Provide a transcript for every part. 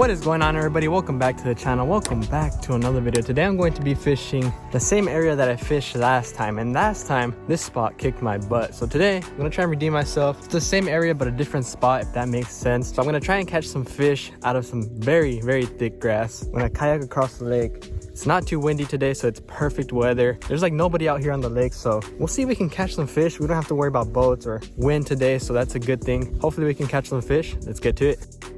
What is going on, everybody? Welcome back to the channel. Welcome back to another video. Today I'm going to be fishing the same area that I fished last time, and last time this spot kicked my butt. So today I'm gonna try and redeem myself. It's the same area but a different spot, if that makes sense. So I'm gonna try and catch some fish out of some very thick grass. I'm gonna kayak across the lake. It's not too windy today, so it's perfect weather. There's like nobody out here on the lake, so we'll see if we can catch some fish. We don't have to worry about boats or wind today, so that's a good thing. Hopefully we can catch some fish. Let's get to it.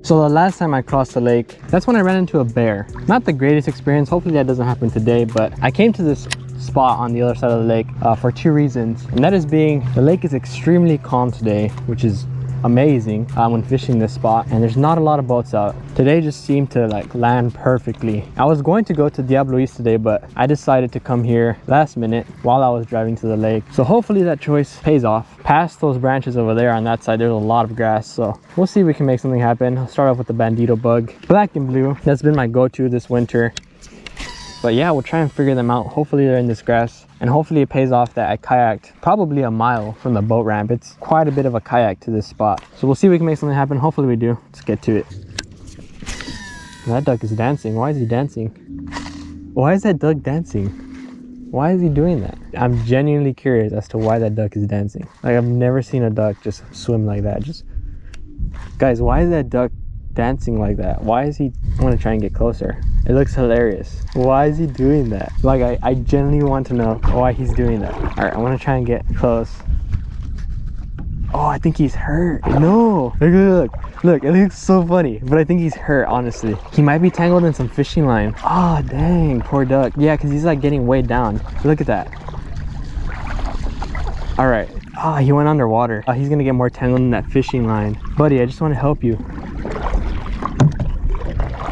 So the last time I crossed the lake, that's when I ran into a bear. Not the greatest experience. Hopefully that doesn't happen today, but I came to this spot on the other side of the lake for two reasons. And that is being, the lake is extremely calm today, which is amazing when fishing this spot, and there's not a lot of boats out. Today just seemed to like land perfectly. I was going to go to Diablo East today, but I decided to come here last minute while I was driving to the lake. So hopefully that choice pays off. Past those branches over there on that side, there's a lot of grass, so we'll see if we can make something happen. I'll start off with the bandito bug, black and blue. That's been my go-to this winter. But yeah, we'll try and figure them out. Hopefully they're in this grass, and hopefully it pays off that I kayaked probably a mile from the boat ramp. It's quite a bit of a kayak to this spot. So we'll see if we can make something happen. Hopefully we do. Let's get to it. That duck is dancing. Why is he dancing? Why is that duck dancing? Why is he doing that? I'm genuinely curious as to why that duck is dancing. Like, I've never seen a duck just swim like that. Guys, why is that duck dancing like that? Why is he? I want to try and get closer. It looks hilarious. Why is he doing that? Like, I genuinely want to know why he's doing that. All right, I want to try and get close. Oh, I think he's hurt. No, look, it looks so funny, but I think he's hurt, honestly. He might be tangled in some fishing line. Oh, dang, poor duck. Yeah, because he's like getting weighed down. Look at that. All right. Oh, he went underwater. Oh, he's gonna get more tangled in that fishing line. Buddy, I just want to help you.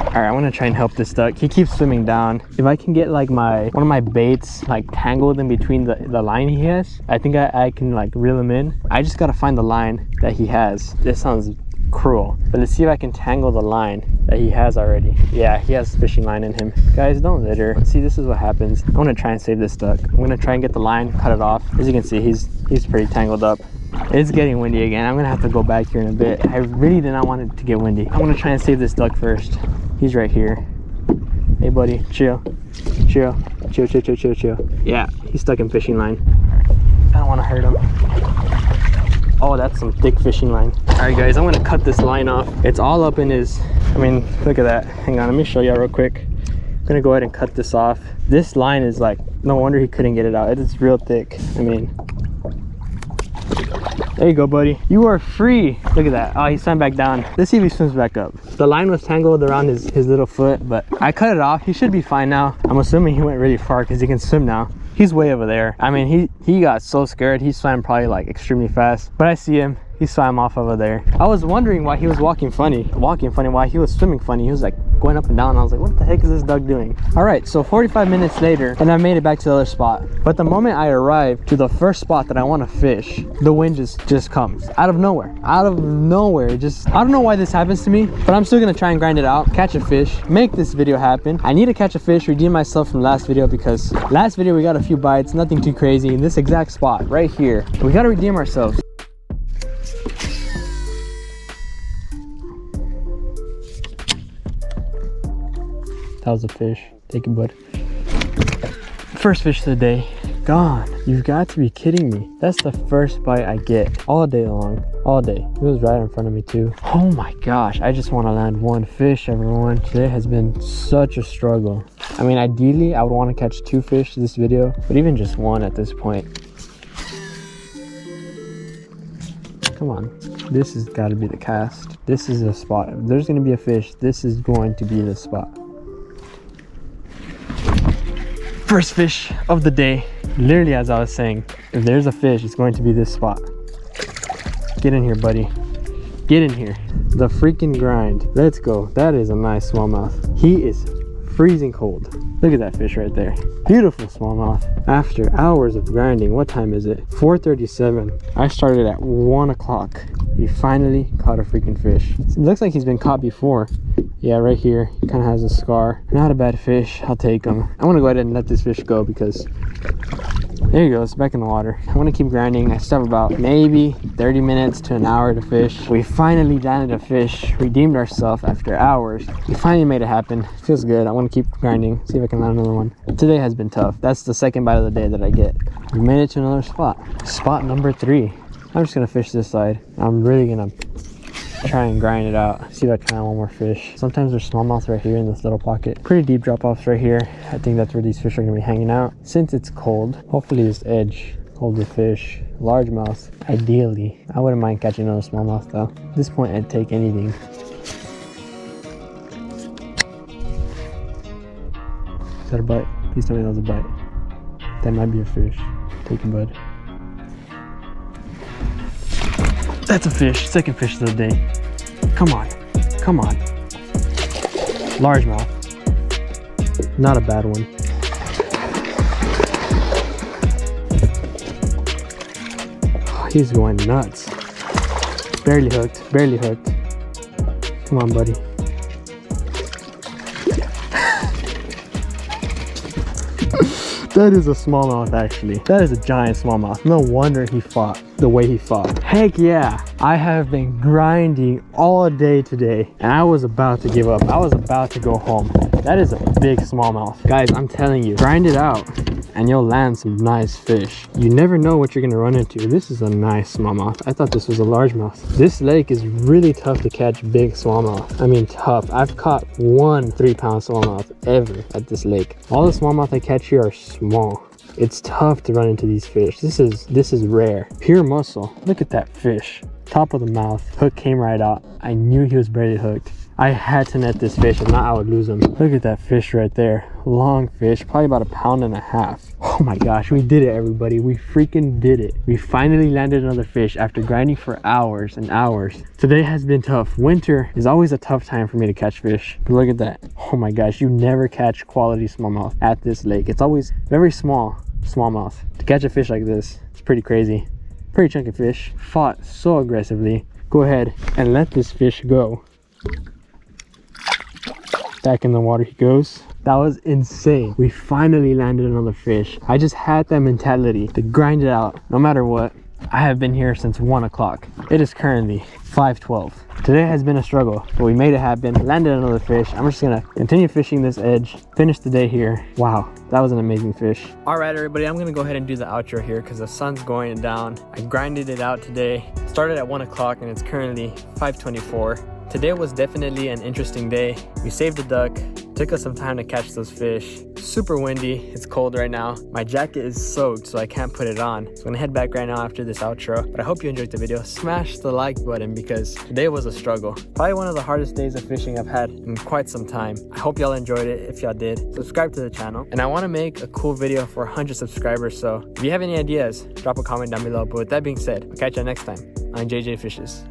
All right, I want to try and help this duck. He keeps swimming down. If I can get like one of my baits like tangled in between the line he has, I think I can like reel him in. I just got to find the line that he has. This sounds cruel, but let's see if I can tangle the line that he has already. Yeah, he has fishing line in him. Guys, don't litter. See, this is what happens. I want to try and save this duck. I'm going to try and get the line, cut it off. As you can see, he's pretty tangled up. It's getting windy again. I'm gonna have to go back here in a bit. I really did not want it to get windy. I'm gonna try and save this duck first. He's right here. Hey buddy, chill. Chill. Yeah, he's stuck in fishing line. I don't want to hurt him. Oh, that's some thick fishing line. All right guys, I'm gonna cut this line off. It's all up in his, look at that. Hang on, let me show you real quick. I'm gonna go ahead and cut this off. This line is like, no wonder he couldn't get it out. It is real thick. There you go, buddy. You are free. Look at that. Oh, he swam back down. Let's see if he swims back up. The line was tangled around his little foot, but I cut it off. He should be fine now. I'm assuming he went really far because he can swim now. He's way over there. He got so scared. He swam probably like extremely fast, but I see him. He swam off over there. I was wondering why he was walking funny, why he was swimming funny. He was like going up and down. I was like, what the heck is this duck doing? All right, so 45 minutes later, and I made it back to the other spot. But the moment I arrived to the first spot that I want to fish, the wind just comes out of nowhere. I don't know why this happens to me, but I'm still gonna try and grind it out, catch a fish, make this video happen. I need to catch a fish, redeem myself from last video, because last video we got a few bites, nothing too crazy. In this exact spot right here, we got to redeem ourselves. That was a fish. Take it, bud. First fish of the day. Gone. You've got to be kidding me. That's the first bite I get all day long. All day. It was right in front of me too. Oh my gosh. I just want to land one fish, everyone. Today has been such a struggle. Ideally, I would want to catch two fish this video, but even just one at this point. Come on. This has got to be the cast. This is the spot. If there's going to be a fish, this is going to be the spot. First fish of the day. Literally, as I was saying, if there's a fish, it's going to be this spot. Get in here, buddy. Get in here. The freaking grind. Let's go. That is a nice smallmouth. He is freezing cold. Look at that fish right there. Beautiful smallmouth. After hours of grinding, what time is it? 4:37. I started at 1 o'clock. We finally caught a freaking fish. It looks like he's been caught before. Yeah, right here. He kind of has a scar. Not a bad fish. I'll take him. I want to go ahead and let this fish go because There you go, it's back in the water. I'm gonna keep grinding. I still have about maybe 30 minutes to an hour to fish. We finally landed a fish, redeemed ourselves after hours. We finally made it happen. Feels good. I want to keep grinding, see if I can land another one. Today has been tough. That's the second bite of the day that I get. We made it to another spot. Spot number 3. I'm just gonna fish this side. I'm really gonna try and grind it out, see if I can find one more fish. Sometimes there's smallmouth right here in this little pocket. Pretty deep drop offs right here. I think that's where these fish are gonna be hanging out. Since it's cold, hopefully this edge holds the fish. Largemouth, ideally. I wouldn't mind catching another smallmouth though. At this point, I'd take anything. Is that a bite? Please tell me that was a bite. That might be a fish. Take it, bud. That's a fish. Second fish of the day. Come on. Come on. Largemouth. Not a bad one. Oh, he's going nuts. Barely hooked. Barely hooked. Come on, buddy. That is a smallmouth, actually. That is a giant smallmouth. No wonder he fought the way he fought. Heck yeah. I have been grinding all day today and I was about to give up. I was about to go home. That is a big smallmouth. Guys, I'm telling you, grind it out and you'll land some nice fish. You never know what you're gonna run into. This is a nice smallmouth. I thought this was a largemouth. This lake is really tough to catch big smallmouth. I mean tough. I've caught 1 3-pound smallmouth ever at this lake. All the smallmouth I catch here are small. It's tough to run into these fish. This is rare. Pure muscle. Look at that fish. Top of the mouth. Hook came right out. I knew he was barely hooked. I had to net this fish, if not I would lose him. Look at that fish right there. Long fish, probably about 1.5 pounds. Oh my gosh, we did it, everybody. We freaking did it. We finally landed another fish after grinding for hours and hours. Today has been tough. Winter is always a tough time for me to catch fish. But look at that. Oh my gosh, you never catch quality smallmouth at this lake. It's always very small smallmouth. To catch a fish like this, it's pretty crazy. Pretty chunky fish. Fought so aggressively. Go ahead and let this fish go. Back in the water he goes. That was insane. We finally landed another fish. I just had that mentality to grind it out no matter what. I have been here since 1 o'clock. It is currently 5:12. Today has been a struggle, but we made it happen. Landed another fish. I'm just gonna continue fishing this edge, finish the day here. Wow, that was an amazing fish. All right, everybody, I'm gonna go ahead and do the outro here because the sun's going down. I grinded it out today. Started at 1 o'clock and it's currently 5:24. Today was definitely an interesting day. We saved a duck. Took us some time to catch those fish. Super windy, it's cold right now. My jacket is soaked, so I can't put it on. So I'm gonna head back right now after this outro. But I hope you enjoyed the video. Smash the like button because today was a struggle. Probably one of the hardest days of fishing I've had in quite some time. I hope y'all enjoyed it. If y'all did, subscribe to the channel. And I wanna make a cool video for 100 subscribers, so if you have any ideas, drop a comment down below. But with that being said, I'll catch you next time on JJ Fishes.